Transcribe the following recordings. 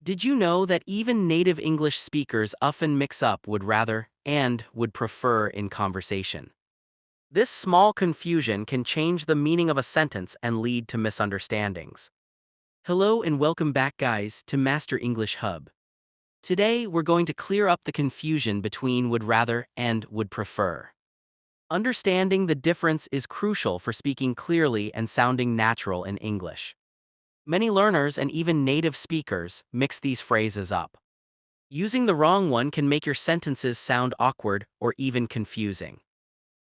Did you know that even native English speakers often mix up would rather and would prefer in conversation? This small confusion can change the meaning of a sentence and lead to misunderstandings. Hello and welcome back, guys, to Master English Hub. Today, we're going to clear up the confusion between would rather and would prefer. Understanding the difference is crucial for speaking clearly and sounding natural in English. Many learners and even native speakers mix these phrases up. Using the wrong one can make your sentences sound awkward or even confusing.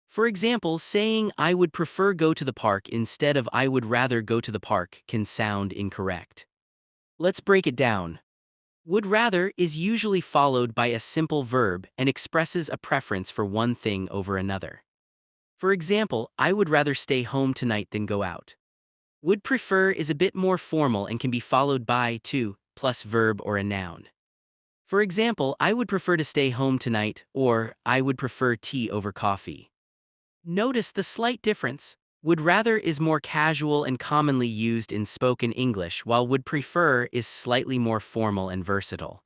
For example, saying I would prefer go to the park instead of I would rather go to the park can sound incorrect. Let's break it down. Would rather is usually followed by a simple verb and expresses a preference for one thing over another. For example, I would rather stay home tonight than go out. Would prefer is a bit more formal and can be followed by to plus verb or a noun. For example, I would prefer to stay home tonight, or I would prefer tea over coffee. Notice the slight difference. Would rather is more casual and commonly used in spoken English, while would prefer is slightly more formal and versatile.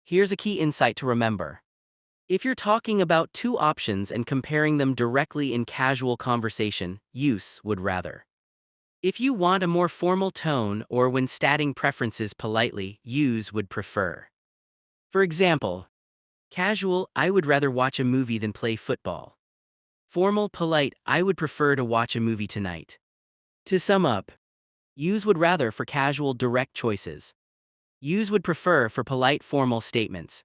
Here's a key insight to remember. If you're talking about two options and comparing them directly in casual conversation, use would rather. If you want a more formal tone or when stating preferences politely, use would prefer. For example, casual, I would rather watch a movie than play football. Formal, polite, I would prefer to watch a movie tonight. To sum up, use would rather for casual, direct choices. Use would prefer for polite, formal statements.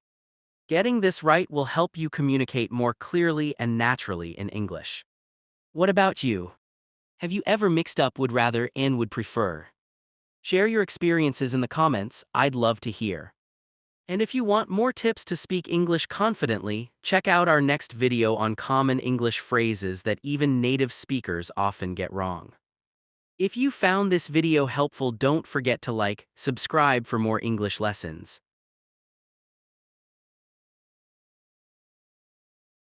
Getting this right will help you communicate more clearly and naturally in English. What about you? Have you ever mixed up would rather and would prefer? Share your experiences in the comments, I'd love to hear. And if you want more tips to speak English confidently, check out our next video on common English phrases that even native speakers often get wrong. If you found this video helpful, don't forget to like, subscribe for more English lessons.